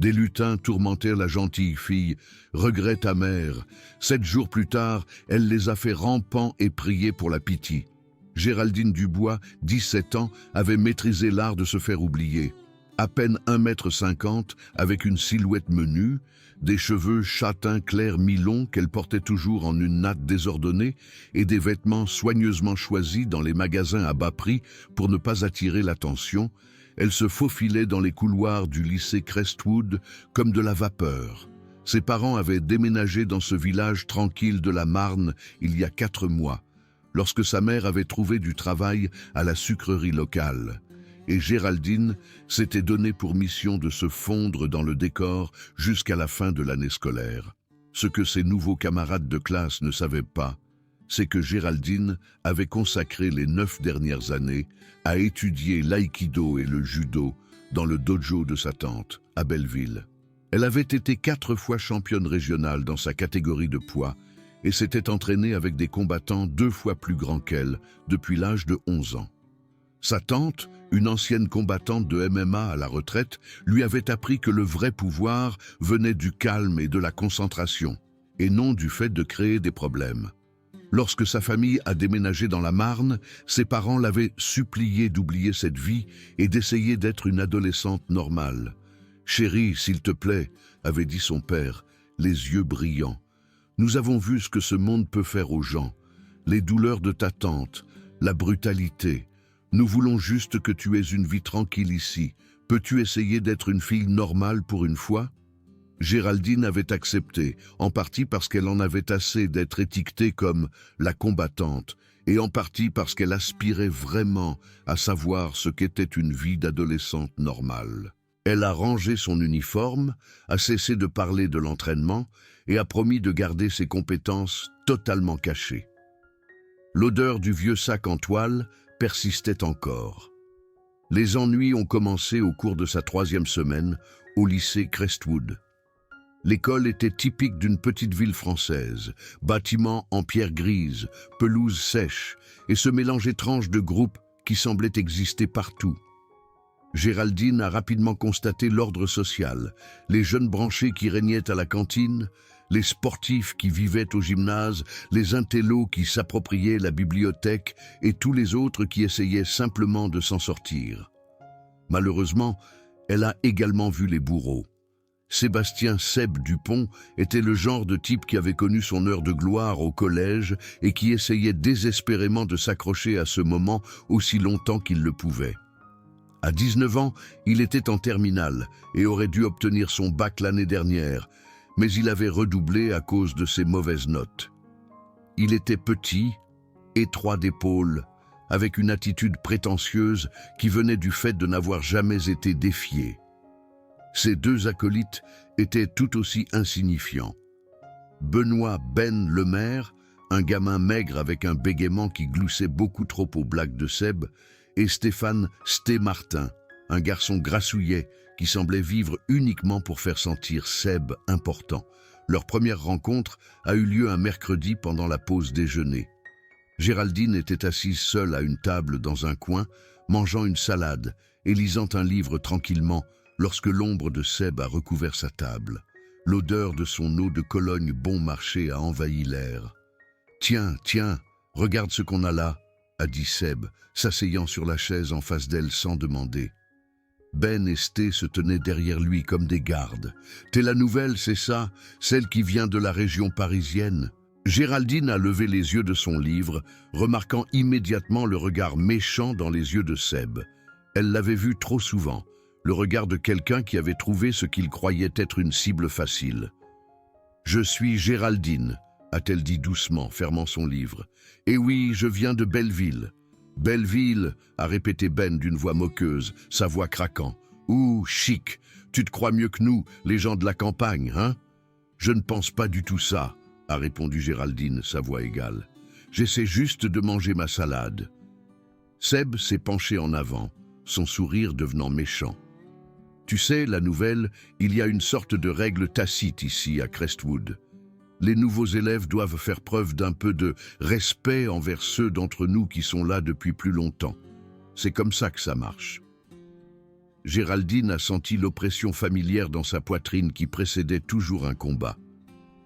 Des lutins tourmentèrent la gentille fille, regret amer. 7 jours plus tard, elle les a fait rampants et prier pour la pitié. Géraldine Dubois, 17 ans, avait maîtrisé l'art de se faire oublier. À peine 1,50 m, avec une silhouette menue, des cheveux châtain clair mi-longs qu'elle portait toujours en une natte désordonnée et des vêtements soigneusement choisis dans les magasins à bas prix pour ne pas attirer l'attention, elle se faufilait dans les couloirs du lycée Crestwood comme de la vapeur. Ses parents avaient déménagé dans ce village tranquille de la Marne il y a 4 mois, lorsque sa mère avait trouvé du travail à la sucrerie locale. Et Géraldine s'était donné pour mission de se fondre dans le décor jusqu'à la fin de l'année scolaire. Ce que ses nouveaux camarades de classe ne savaient pas, c'est que Géraldine avait consacré les 9 dernières années à étudier l'aïkido et le judo dans le dojo de sa tante, à Belleville. Elle avait été 4 fois championne régionale dans sa catégorie de poids et s'était entraînée avec des combattants 2 fois plus grands qu'elle depuis l'âge de 11 ans. Sa tante, une ancienne combattante de MMA à la retraite, lui avait appris que le vrai pouvoir venait du calme et de la concentration, et non du fait de créer des problèmes. Lorsque sa famille a déménagé dans la Marne, ses parents l'avaient supplié d'oublier cette vie et d'essayer d'être une adolescente normale. « Chérie, s'il te plaît », avait dit son père, les yeux brillants. « Nous avons vu ce que ce monde peut faire aux gens, les douleurs de ta tante, la brutalité. Nous voulons juste que tu aies une vie tranquille ici. Peux-tu essayer d'être une fille normale pour une fois ?» Géraldine avait accepté, en partie parce qu'elle en avait assez d'être étiquetée comme la combattante, et en partie parce qu'elle aspirait vraiment à savoir ce qu'était une vie d'adolescente normale. Elle a rangé son uniforme, a cessé de parler de l'entraînement et a promis de garder ses compétences totalement cachées. L'odeur du vieux sac en toile persistait encore. Les ennuis ont commencé au cours de sa 3e semaine au lycée Crestwood. L'école était typique d'une petite ville française, bâtiments en pierre grise, pelouse sèche et ce mélange étrange de groupes qui semblait exister partout. Géraldine a rapidement constaté l'ordre social, les jeunes branchés qui régnaient à la cantine, les sportifs qui vivaient au gymnase, les intellos qui s'appropriaient la bibliothèque et tous les autres qui essayaient simplement de s'en sortir. Malheureusement, elle a également vu les bourreaux. Sébastien Seb Dupont était le genre de type qui avait connu son heure de gloire au collège et qui essayait désespérément de s'accrocher à ce moment aussi longtemps qu'il le pouvait. À 19 ans, il était en terminale et aurait dû obtenir son bac l'année dernière, mais il avait redoublé à cause de ses mauvaises notes. Il était petit, étroit d'épaules, avec une attitude prétentieuse qui venait du fait de n'avoir jamais été défié. Ses 2 acolytes étaient tout aussi insignifiants. Benoît Ben Lemaire, un gamin maigre avec un bégaiement qui gloussait beaucoup trop aux blagues de Seb, et Stéphane Sté Martin, un garçon grassouillet qui semblait vivre uniquement pour faire sentir Seb important. Leur première rencontre a eu lieu un mercredi pendant la pause déjeuner. Géraldine était assise seule à une table dans un coin, mangeant une salade et lisant un livre tranquillement lorsque l'ombre de Seb a recouvert sa table. L'odeur de son eau de Cologne bon marché a envahi l'air. « Tiens, regarde ce qu'on a là », a dit Seb, s'asseyant sur la chaise en face d'elle sans demander. Ben et Sté se tenaient derrière lui comme des gardes. « T'es la nouvelle, c'est ça? Celle qui vient de la région parisienne ?» Géraldine a levé les yeux de son livre, remarquant immédiatement le regard méchant dans les yeux de Seb. Elle l'avait vu trop souvent, le regard de quelqu'un qui avait trouvé ce qu'il croyait être une cible facile. « Je suis Géraldine », a-t-elle dit doucement, fermant son livre. « Eh oui, je viens de Belleville. »« Belleville » a répété Ben d'une voix moqueuse, sa voix craquant. « Ouh, chic, tu te crois mieux que nous, les gens de la campagne, hein ?»« Je ne pense pas du tout ça », a répondu Géraldine, sa voix égale. « J'essaie juste de manger ma salade. » Seb s'est penché en avant, son sourire devenant méchant. « Tu sais, la nouvelle, il y a une sorte de règle tacite ici à Crestwood. Les nouveaux élèves doivent faire preuve d'un peu de respect envers ceux d'entre nous qui sont là depuis plus longtemps. C'est comme ça que ça marche. » Géraldine a senti l'oppression familière dans sa poitrine qui précédait toujours un combat.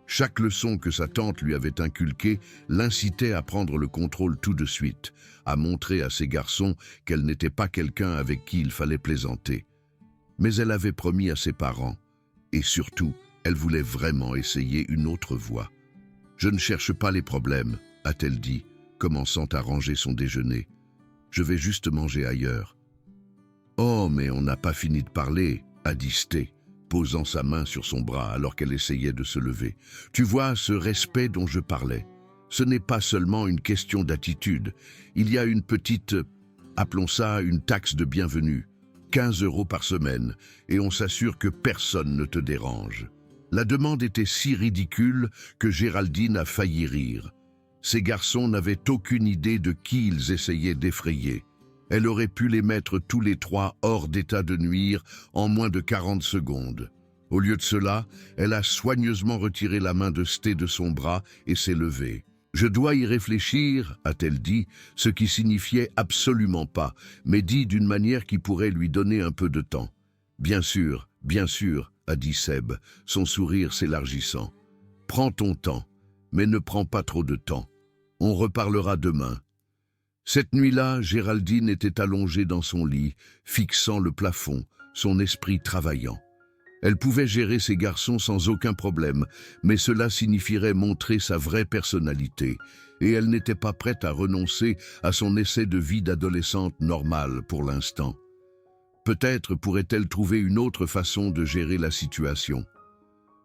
Chaque leçon que sa tante lui avait inculquée l'incitait à prendre le contrôle tout de suite, à montrer à ses garçons qu'elle n'était pas quelqu'un avec qui il fallait plaisanter. Mais elle avait promis à ses parents, et surtout, elle voulait vraiment essayer une autre voie. « Je ne cherche pas les problèmes », a-t-elle dit, commençant à ranger son déjeuner. « Je vais juste manger ailleurs. »« Oh, mais on n'a pas fini de parler », a dit Sté, posant sa main sur son bras alors qu'elle essayait de se lever. « Tu vois, ce respect dont je parlais, ce n'est pas seulement une question d'attitude. Il y a une petite, appelons ça une taxe de bienvenue, 15 € par semaine, et on s'assure que personne ne te dérange. » La demande était si ridicule que Géraldine a failli rire. Ces garçons n'avaient aucune idée de qui ils essayaient d'effrayer. Elle aurait pu les mettre tous les trois hors d'état de nuire en moins de 40 secondes. Au lieu de cela, elle a soigneusement retiré la main de Sté de son bras et s'est levée. « Je dois y réfléchir », a-t-elle dit, ce qui signifiait absolument pas, mais dit d'une manière qui pourrait lui donner un peu de temps. « bien sûr, a dit Seb, son sourire s'élargissant. « Prends ton temps, mais ne prends pas trop de temps. On reparlera demain. » Cette nuit-là, Géraldine était allongée dans son lit, fixant le plafond, son esprit travaillant. Elle pouvait gérer ses garçons sans aucun problème, mais cela signifierait montrer sa vraie personnalité, et elle n'était pas prête à renoncer à son essai de vie d'adolescente normale pour l'instant. Peut-être pourrait-elle trouver une autre façon de gérer la situation.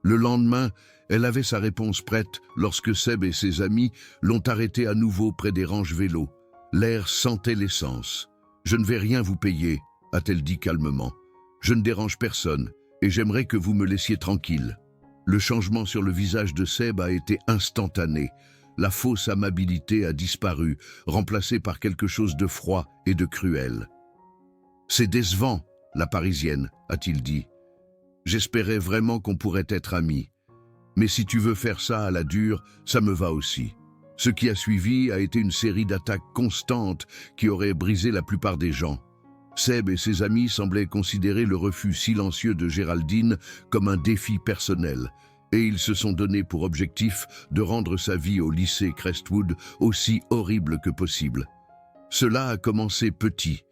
Le lendemain, elle avait sa réponse prête lorsque Seb et ses amis l'ont arrêtée à nouveau près des ranges vélos. L'air sentait l'essence. « Je ne vais rien vous payer », a-t-elle dit calmement. « Je ne dérange personne et j'aimerais que vous me laissiez tranquille. » Le changement sur le visage de Seb a été instantané. La fausse amabilité a disparu, remplacée par quelque chose de froid et de cruel. « C'est décevant, la Parisienne, a-t-il dit. J'espérais vraiment qu'on pourrait être amis. Mais si tu veux faire ça à la dure, ça me va aussi. » Ce qui a suivi a été une série d'attaques constantes qui auraient brisé la plupart des gens. Seb et ses amis semblaient considérer le refus silencieux de Géraldine comme un défi personnel, et ils se sont donnés pour objectif de rendre sa vie au lycée Crestwood aussi horrible que possible. Cela a commencé petit.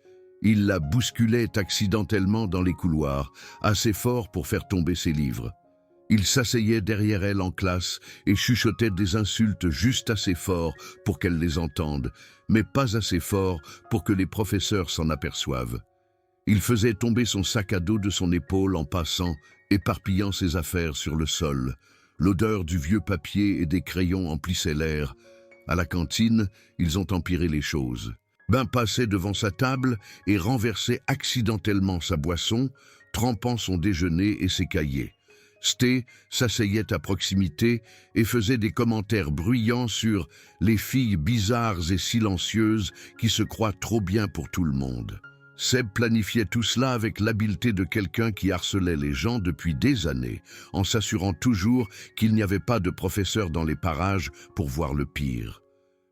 Il la bousculait accidentellement dans les couloirs, assez fort pour faire tomber ses livres. Il s'asseyait derrière elle en classe et chuchotait des insultes juste assez fort pour qu'elle les entende, mais pas assez fort pour que les professeurs s'en aperçoivent. Il faisait tomber son sac à dos de son épaule en passant, éparpillant ses affaires sur le sol. L'odeur du vieux papier et des crayons emplissait l'air. À la cantine, ils ont empiré les choses. Ben passait devant sa table et renversait accidentellement sa boisson, trempant son déjeuner et ses cahiers. Sté s'asseyait à proximité et faisait des commentaires bruyants sur les filles bizarres et silencieuses qui se croient trop bien pour tout le monde. Seb planifiait tout cela avec l'habileté de quelqu'un qui harcelait les gens depuis des années, en s'assurant toujours qu'il n'y avait pas de professeur dans les parages pour voir le pire.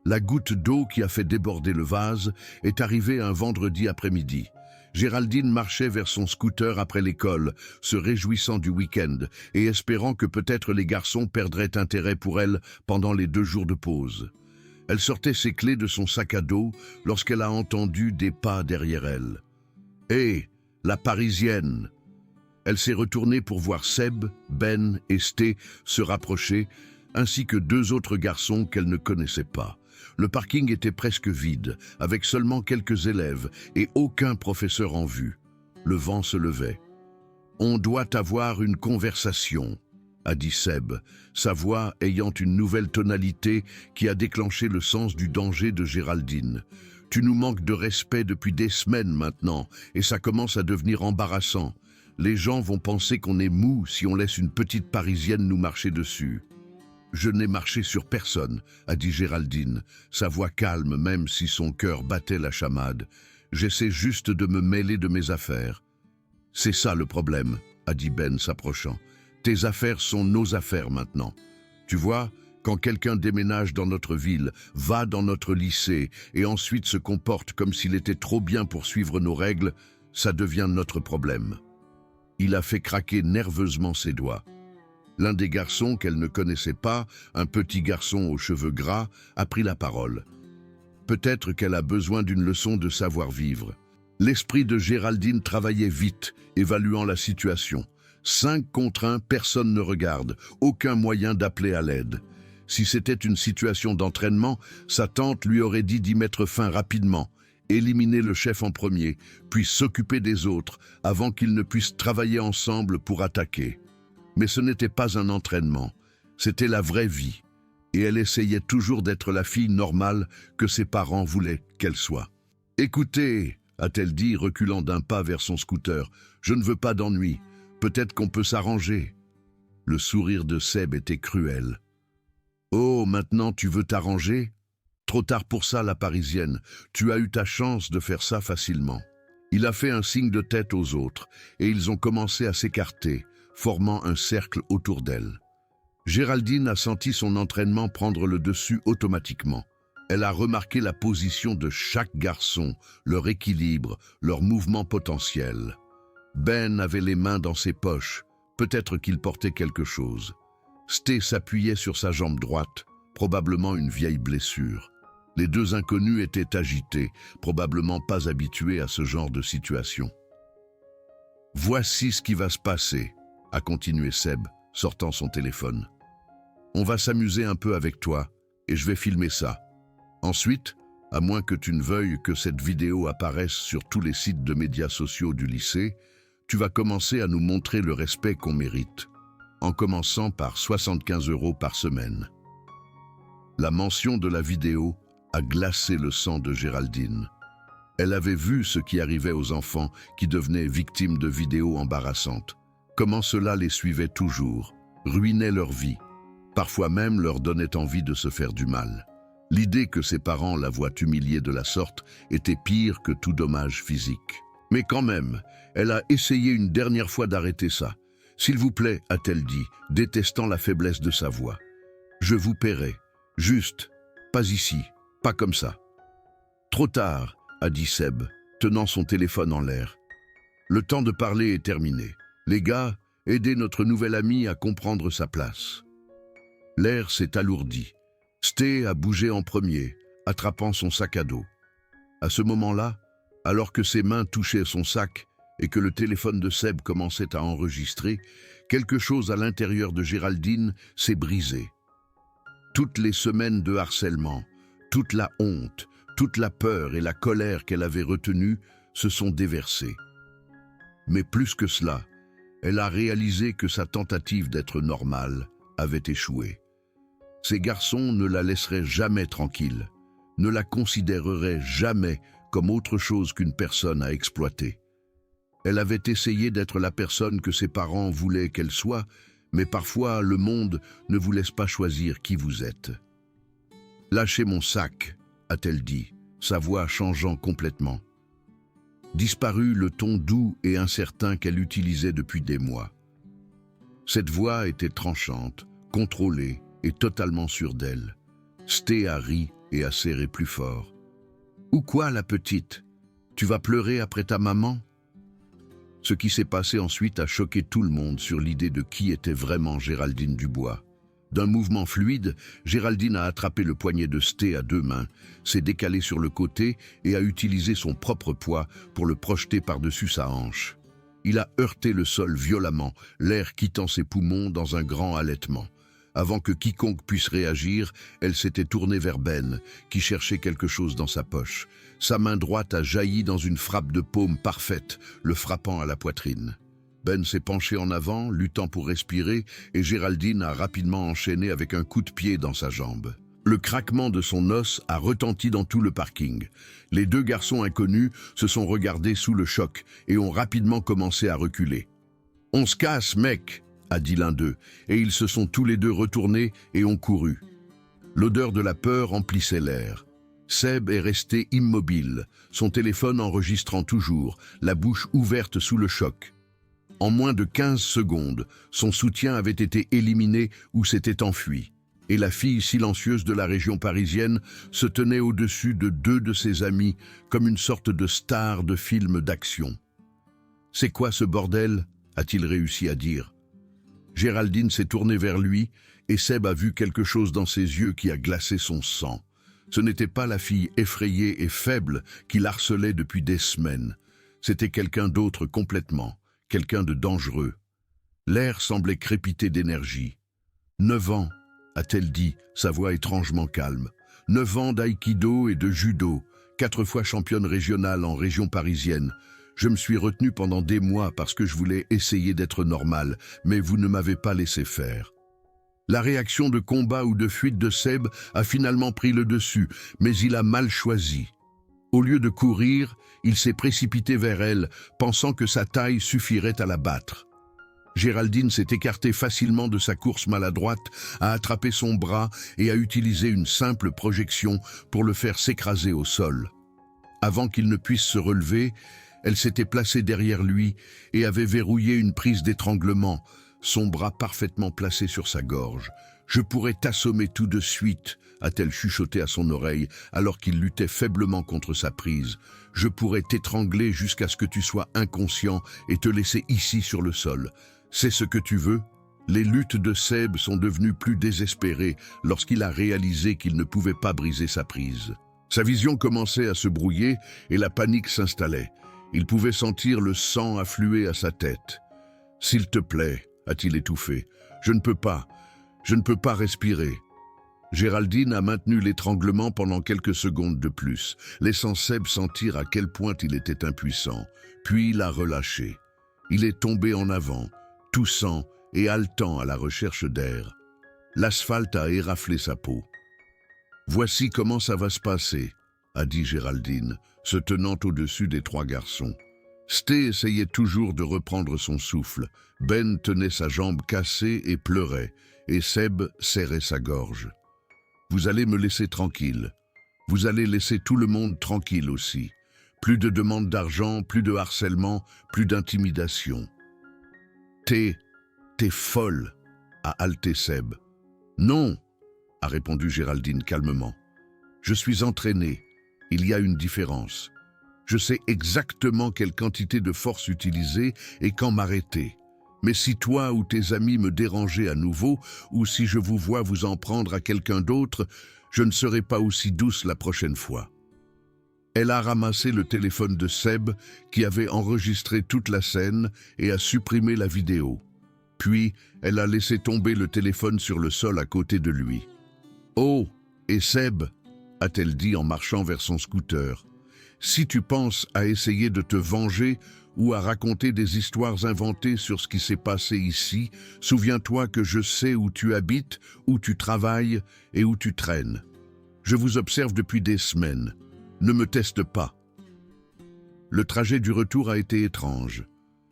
La goutte d'eau qui a fait déborder le vase est arrivée un vendredi après-midi. Géraldine marchait vers son scooter après l'école, se réjouissant du week-end et espérant que peut-être les garçons perdraient intérêt pour elle pendant les 2 jours de pause. Elle sortait ses clés de son sac à dos lorsqu'elle a entendu des pas derrière elle. « Hé, la Parisienne !» Elle s'est retournée pour voir Seb, Ben et Sté se rapprocher, ainsi que 2 autres garçons qu'elle ne connaissait pas. Le parking était presque vide, avec seulement quelques élèves et aucun professeur en vue. Le vent se levait. « On doit avoir une conversation », a dit Seb, sa voix ayant une nouvelle tonalité qui a déclenché le sens du danger de Géraldine. « Tu nous manques de respect depuis des semaines maintenant, et ça commence à devenir embarrassant. Les gens vont penser qu'on est mou si on laisse une petite Parisienne nous marcher dessus. » « Je n'ai marché sur personne, » a dit Géraldine, sa voix calme même si son cœur battait la chamade. « J'essaie juste de me mêler de mes affaires. »« C'est ça le problème, » a dit Ben s'approchant. « Tes affaires sont nos affaires maintenant. Tu vois, quand quelqu'un déménage dans notre ville, va dans notre lycée et ensuite se comporte comme s'il était trop bien pour suivre nos règles, ça devient notre problème. Il a fait craquer nerveusement ses doigts. L'un des garçons qu'elle ne connaissait pas, un petit garçon aux cheveux gras, a pris la parole. Peut-être qu'elle a besoin d'une leçon de savoir-vivre. L'esprit de Géraldine travaillait vite, évaluant la situation. 5 contre 1, personne ne regarde, aucun moyen d'appeler à l'aide. Si c'était une situation d'entraînement, sa tante lui aurait dit d'y mettre fin rapidement, éliminer le chef en premier, puis s'occuper des autres, avant qu'ils ne puissent travailler ensemble pour attaquer. Mais ce n'était pas un entraînement, c'était la vraie vie, et elle essayait toujours d'être la fille normale que ses parents voulaient qu'elle soit. « Écoutez » a-t-elle dit, reculant d'un pas vers son scooter, « je ne veux pas d'ennui, peut-être qu'on peut s'arranger. » Le sourire de Seb était cruel. « Oh, maintenant tu veux t'arranger ? Trop tard pour ça, la Parisienne, tu as eu ta chance de faire ça facilement. » Il a fait un signe de tête aux autres, et ils ont commencé à s'écarter, formant un cercle autour d'elle. Géraldine a senti son entraînement prendre le dessus automatiquement. Elle a remarqué la position de chaque garçon, leur équilibre, leur mouvement potentiel. Ben avait les mains dans ses poches, peut-être qu'il portait quelque chose. Sté s'appuyait sur sa jambe droite, probablement une vieille blessure. Les 2 inconnus étaient agités, probablement pas habitués à ce genre de situation. « Voici ce qui va se passer », a continué Seb, sortant son téléphone. « On va s'amuser un peu avec toi, et je vais filmer ça. Ensuite, à moins que tu ne veuilles que cette vidéo apparaisse sur tous les sites de médias sociaux du lycée, tu vas commencer à nous montrer le respect qu'on mérite, en commençant par 75 € par semaine. » La mention de la vidéo a glacé le sang de Géraldine. Elle avait vu ce qui arrivait aux enfants qui devenaient victimes de vidéos embarrassantes. Comment cela les suivait toujours, ruinait leur vie, parfois même leur donnait envie de se faire du mal. L'idée que ses parents la voient humiliée de la sorte était pire que tout dommage physique. Mais quand même, elle a essayé une dernière fois d'arrêter ça. « S'il vous plaît », a-t-elle dit, détestant la faiblesse de sa voix. « Je vous paierai. Juste, pas ici, pas comme ça. » « Trop tard », a dit Seb, tenant son téléphone en l'air. « Le temps de parler est terminé. Les gars, aidez notre nouvel ami à comprendre sa place. » L'air s'est alourdi. Sté a bougé en premier, attrapant son sac à dos. À ce moment-là, alors que ses mains touchaient son sac et que le téléphone de Seb commençait à enregistrer, quelque chose à l'intérieur de Géraldine s'est brisé. Toutes les semaines de harcèlement, toute la honte, toute la peur et la colère qu'elle avait retenues se sont déversées. Mais plus que cela, elle a réalisé que sa tentative d'être normale avait échoué. Ces garçons ne la laisseraient jamais tranquille, ne la considéreraient jamais comme autre chose qu'une personne à exploiter. Elle avait essayé d'être la personne que ses parents voulaient qu'elle soit, mais parfois le monde ne vous laisse pas choisir qui vous êtes. « Lâchez mon sac », a-t-elle dit, sa voix changeant complètement. Disparut le ton doux et incertain qu'elle utilisait depuis des mois. Cette voix était tranchante, contrôlée et totalement sûre d'elle. Sté a ri et a serré plus fort. « Ou quoi, la petite? Tu vas pleurer après ta maman ?» Ce qui s'est passé ensuite a choqué tout le monde sur l'idée de qui était vraiment Géraldine Dubois. D'un mouvement fluide, Géraldine a attrapé le poignet de Sté à 2 mains, s'est décalée sur le côté et a utilisé son propre poids pour le projeter par-dessus sa hanche. Il a heurté le sol violemment, l'air quittant ses poumons dans un grand halètement. Avant que quiconque puisse réagir, elle s'était tournée vers Ben, qui cherchait quelque chose dans sa poche. Sa main droite a jailli dans une frappe de paume parfaite, le frappant à la poitrine. Ben s'est penché en avant, luttant pour respirer, et Géraldine a rapidement enchaîné avec un coup de pied dans sa jambe. Le craquement de son os a retenti dans tout le parking. Les 2 garçons inconnus se sont regardés sous le choc et ont rapidement commencé à reculer. « On se casse, mec !» a dit l'un d'eux, et ils se sont tous les 2 retournés et ont couru. L'odeur de la peur emplissait l'air. Seb est resté immobile, son téléphone enregistrant toujours, la bouche ouverte sous le choc. En moins de 15 secondes, son soutien avait été éliminé ou s'était enfui, et la fille silencieuse de la région parisienne se tenait au-dessus de 2 de ses amis comme une sorte de star de film d'action. « C'est quoi ce bordel ?» a-t-il réussi à dire. Géraldine s'est tournée vers lui et Seb a vu quelque chose dans ses yeux qui a glacé son sang. Ce n'était pas la fille effrayée et faible qu'il harcelait depuis des semaines. C'était quelqu'un d'autre complètement, quelqu'un de dangereux. L'air semblait crépiter d'énergie. 9 ans, a-t-elle dit, sa voix étrangement calme. 9 ans d'aïkido et de judo, 4 fois championne régionale en région parisienne. Je me suis retenue pendant des mois parce que je voulais essayer d'être normale, mais vous ne m'avez pas laissé faire. La réaction de combat ou de fuite de Seb a finalement pris le dessus, mais il a mal choisi. Au lieu de courir, il s'est précipité vers elle, pensant que sa taille suffirait à la battre. Géraldine s'est écartée facilement de sa course maladroite, a attrapé son bras et a utilisé une simple projection pour le faire s'écraser au sol. Avant qu'il ne puisse se relever, elle s'était placée derrière lui et avait verrouillé une prise d'étranglement, son bras parfaitement placé sur sa gorge. « Je pourrais t'assommer tout de suite », a-t-elle chuchoté à son oreille alors qu'il luttait faiblement contre sa prise. « Je pourrais t'étrangler jusqu'à ce que tu sois inconscient et te laisser ici sur le sol. C'est ce que tu veux ?» Les luttes de Seb sont devenues plus désespérées lorsqu'il a réalisé qu'il ne pouvait pas briser sa prise. Sa vision commençait à se brouiller et la panique s'installait. Il pouvait sentir le sang affluer à sa tête. « S'il te plaît », a-t-il étouffé, « je ne peux pas respirer. » Géraldine a maintenu l'étranglement pendant quelques secondes de plus, laissant Seb sentir à quel point il était impuissant, puis l'a relâché. Il est tombé en avant, toussant et haletant à la recherche d'air. L'asphalte a éraflé sa peau. « Voici comment ça va se passer », a dit Géraldine, se tenant au-dessus des 3 garçons. Sté essayait toujours de reprendre son souffle. Ben tenait sa jambe cassée et pleurait, et Seb serrait sa gorge. « Vous allez me laisser tranquille. Vous allez laisser tout le monde tranquille aussi. Plus de demandes d'argent, plus de harcèlement, plus d'intimidation. »« T'es folle », a haleté Seb. « Non », a répondu Géraldine calmement. « Je suis entraînée. Il y a une différence. Je sais exactement quelle quantité de force utiliser et quand m'arrêter. Mais si toi ou tes amis me dérangez à nouveau, ou si je vous vois vous en prendre à quelqu'un d'autre, je ne serai pas aussi douce la prochaine fois. » Elle a ramassé le téléphone de Seb, qui avait enregistré toute la scène, et a supprimé la vidéo. Puis, elle a laissé tomber le téléphone sur le sol à côté de lui. « Oh, et Seb !» a-t-elle dit en marchant vers son scooter. « Si tu penses à essayer de te venger ou à raconter des histoires inventées sur ce qui s'est passé ici, souviens-toi que je sais où tu habites, où tu travailles et où tu traînes. Je vous observe depuis des semaines. Ne me teste pas. » Le trajet du retour a été étrange.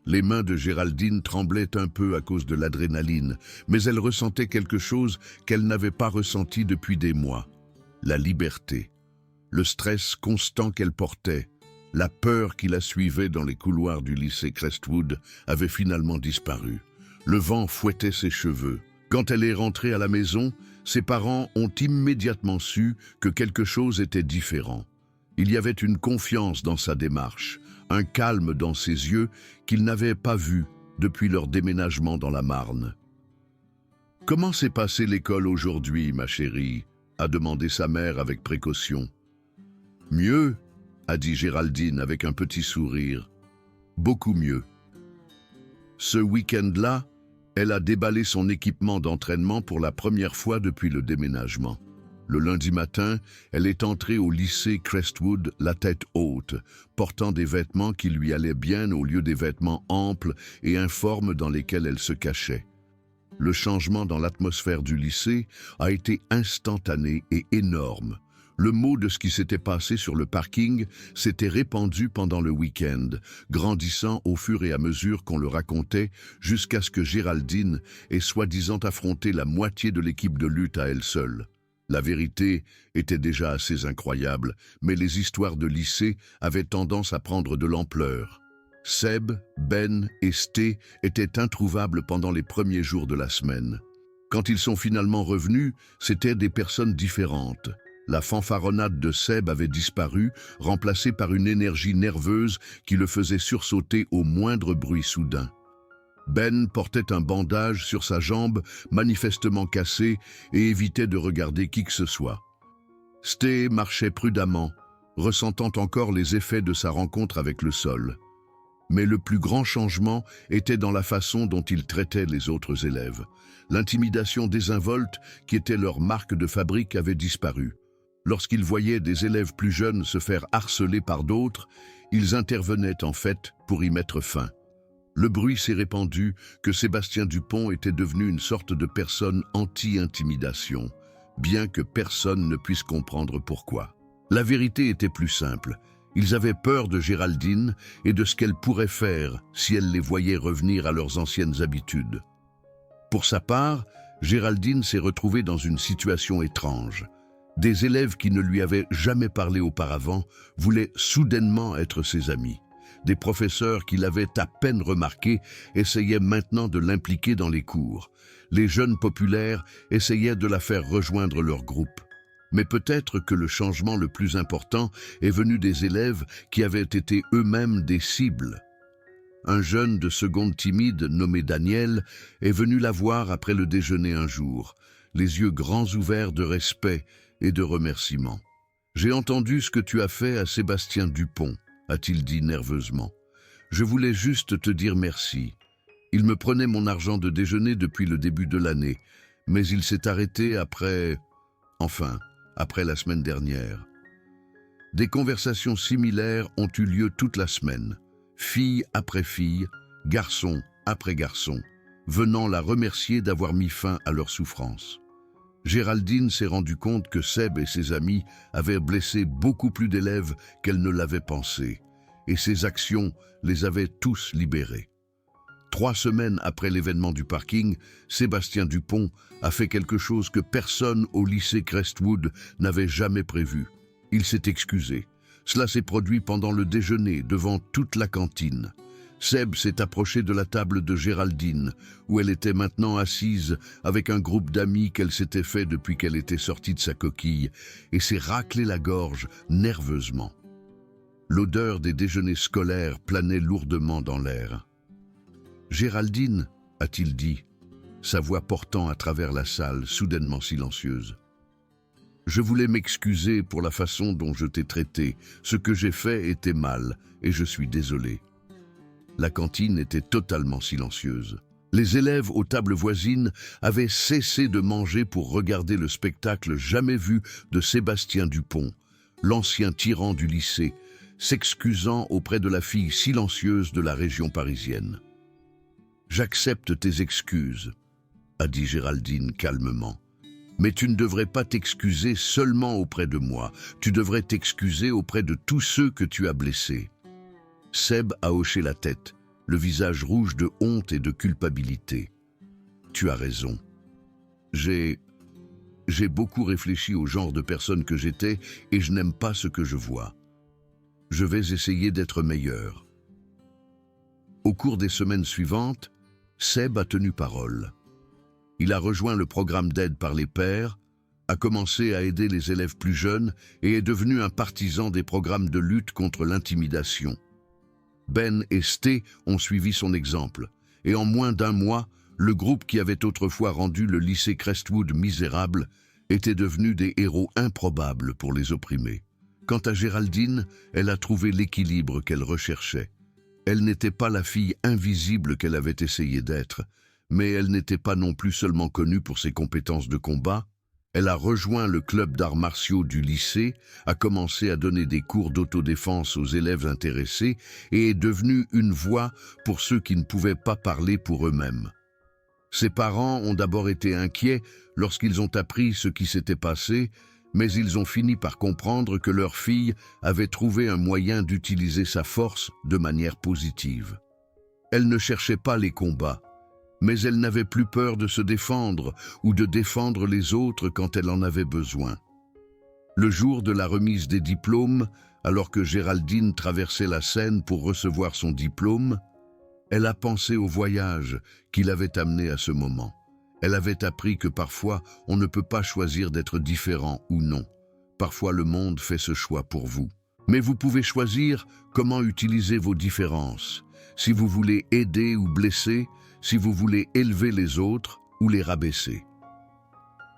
Les mains de Géraldine tremblaient un peu à cause de l'adrénaline, mais elle ressentait quelque chose qu'elle n'avait pas ressenti depuis des mois. La liberté. Le stress constant qu'elle portait, la peur qui la suivait dans les couloirs du lycée Crestwood avait finalement disparu. Le vent fouettait ses cheveux. Quand elle est rentrée à la maison, ses parents ont immédiatement su que quelque chose était différent. Il y avait une confiance dans sa démarche, un calme dans ses yeux qu'ils n'avaient pas vu depuis leur déménagement dans la Marne. « Comment s'est passée l'école aujourd'hui, ma chérie ?» a demandé sa mère avec précaution. « Mieux, » a dit Géraldine avec un petit sourire. « Beaucoup mieux. » Ce week-end-là, elle a déballé son équipement d'entraînement pour la première fois depuis le déménagement. Le lundi matin, elle est entrée au lycée Crestwood la tête haute, portant des vêtements qui lui allaient bien au lieu des vêtements amples et informes dans lesquels elle se cachait. Le changement dans l'atmosphère du lycée a été instantané et énorme. Le mot de ce qui s'était passé sur le parking s'était répandu pendant le week-end, grandissant au fur et à mesure qu'on le racontait, jusqu'à ce que Géraldine ait soi-disant affronté la moitié de l'équipe de lutte à elle seule. La vérité était déjà assez incroyable, mais les histoires de lycée avaient tendance à prendre de l'ampleur. Seb, Ben et Sté étaient introuvables pendant les premiers jours de la semaine. Quand ils sont finalement revenus, c'étaient des personnes différentes. La fanfaronnade de Seb avait disparu, remplacée par une énergie nerveuse qui le faisait sursauter au moindre bruit soudain. Ben portait un bandage sur sa jambe, manifestement cassée, et évitait de regarder qui que ce soit. Sté marchait prudemment, ressentant encore les effets de sa rencontre avec le sol. Mais le plus grand changement était dans la façon dont il traitait les autres élèves. L'intimidation désinvolte, qui était leur marque de fabrique, avait disparu. Lorsqu'ils voyaient des élèves plus jeunes se faire harceler par d'autres, ils intervenaient en fait pour y mettre fin. Le bruit s'est répandu que Sébastien Dupont était devenu une sorte de personne anti-intimidation, bien que personne ne puisse comprendre pourquoi. La vérité était plus simple. Ils avaient peur de Géraldine et de ce qu'elle pourrait faire si elle les voyait revenir à leurs anciennes habitudes. Pour sa part, Géraldine s'est retrouvée dans une situation étrange. Des élèves qui ne lui avaient jamais parlé auparavant voulaient soudainement être ses amis. Des professeurs qui l'avaient à peine remarqué essayaient maintenant de l'impliquer dans les cours. Les jeunes populaires essayaient de la faire rejoindre leur groupe. Mais peut-être que le changement le plus important est venu des élèves qui avaient été eux-mêmes des cibles. Un jeune de seconde timide nommé Daniel est venu la voir après le déjeuner un jour, les yeux grands ouverts de respect et de remerciement. « J'ai entendu ce que tu as fait à Sébastien Dupont », a-t-il dit nerveusement. « Je voulais juste te dire merci. Il me prenait mon argent de déjeuner depuis le début de l'année, mais il s'est arrêté après la semaine dernière. » Des conversations similaires ont eu lieu toute la semaine, fille après fille, garçon après garçon, venant la remercier d'avoir mis fin à leur souffrance. Géraldine s'est rendue compte que Seb et ses amis avaient blessé beaucoup plus d'élèves qu'elle ne l'avait pensé, et ses actions les avaient tous libérés. 3 semaines après l'événement du parking, Sébastien Dupont a fait quelque chose que personne au lycée Crestwood n'avait jamais prévu. Il s'est excusé. Cela s'est produit pendant le déjeuner, devant toute la cantine. Seb s'est approché de la table de Géraldine, où elle était maintenant assise avec un groupe d'amis qu'elle s'était fait depuis qu'elle était sortie de sa coquille, et s'est raclé la gorge nerveusement. L'odeur des déjeuners scolaires planait lourdement dans l'air. « Géraldine » a-t-il dit, sa voix portant à travers la salle, soudainement silencieuse. « Je voulais m'excuser pour la façon dont je t'ai traité. Ce que j'ai fait était mal, et je suis désolé. » La cantine était totalement silencieuse. Les élèves aux tables voisines avaient cessé de manger pour regarder le spectacle jamais vu de Sébastien Dupont, l'ancien tyran du lycée, s'excusant auprès de la fille silencieuse de la région parisienne. « J'accepte tes excuses, » a dit Géraldine calmement. « Mais tu ne devrais pas t'excuser seulement auprès de moi, tu devrais t'excuser auprès de tous ceux que tu as blessés. » Seb a hoché la tête, le visage rouge de honte et de culpabilité. « Tu as raison. J'ai beaucoup réfléchi au genre de personne que j'étais et je n'aime pas ce que je vois. Je vais essayer d'être meilleur. » Au cours des semaines suivantes, Seb a tenu parole. Il a rejoint le programme d'aide par les pairs, a commencé à aider les élèves plus jeunes et est devenu un partisan des programmes de lutte contre l'intimidation. Ben et Sté ont suivi son exemple, et en moins d'1 mois, le groupe qui avait autrefois rendu le lycée Crestwood misérable était devenu des héros improbables pour les opprimés. Quant à Géraldine, elle a trouvé l'équilibre qu'elle recherchait. Elle n'était pas la fille invisible qu'elle avait essayé d'être, mais elle n'était pas non plus seulement connue pour ses compétences de combat. Elle a rejoint le club d'arts martiaux du lycée, a commencé à donner des cours d'autodéfense aux élèves intéressés et est devenue une voix pour ceux qui ne pouvaient pas parler pour eux-mêmes. Ses parents ont d'abord été inquiets lorsqu'ils ont appris ce qui s'était passé, mais ils ont fini par comprendre que leur fille avait trouvé un moyen d'utiliser sa force de manière positive. Elle ne cherchait pas les combats, mais elle n'avait plus peur de se défendre ou de défendre les autres quand elle en avait besoin. Le jour de la remise des diplômes, alors que Géraldine traversait la Seine pour recevoir son diplôme, elle a pensé au voyage qui l'avait amenée à ce moment. Elle avait appris que parfois on ne peut pas choisir d'être différent ou non. Parfois le monde fait ce choix pour vous. Mais vous pouvez choisir comment utiliser vos différences. Si vous voulez aider ou blesser, si vous voulez élever les autres ou les rabaisser.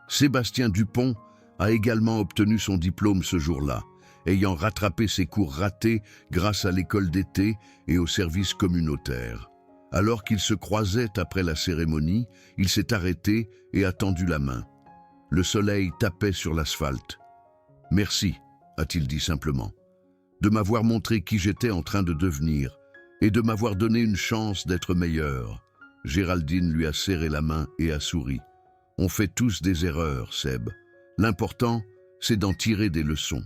Sébastien Dupont a également obtenu son diplôme ce jour-là, ayant rattrapé ses cours ratés grâce à l'école d'été et au service communautaire. Alors qu'il se croisait après la cérémonie, il s'est arrêté et a tendu la main. Le soleil tapait sur l'asphalte. « Merci », a-t-il dit simplement, « de m'avoir montré qui j'étais en train de devenir et de m'avoir donné une chance d'être meilleur. » Géraldine lui a serré la main et a souri. « On fait tous des erreurs, Seb. L'important, c'est d'en tirer des leçons. »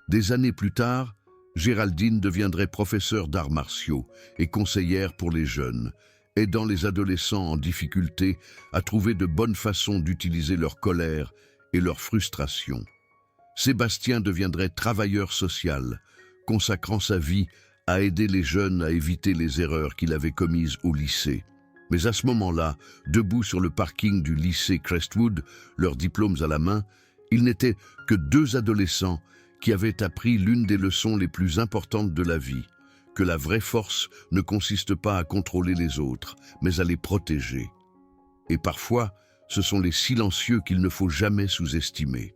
Des années plus tard, Géraldine deviendrait professeure d'arts martiaux et conseillère pour les jeunes, aidant les adolescents en difficulté à trouver de bonnes façons d'utiliser leur colère et leur frustration. Sébastien deviendrait travailleur social, consacrant sa vie à aider les jeunes à éviter les erreurs qu'il avait commises au lycée. Mais à ce moment-là, debout sur le parking du lycée Crestwood, leurs diplômes à la main, ils n'étaient que deux adolescents qui avaient appris l'une des leçons les plus importantes de la vie, que la vraie force ne consiste pas à contrôler les autres, mais à les protéger. Et parfois, ce sont les silencieux qu'il ne faut jamais sous-estimer.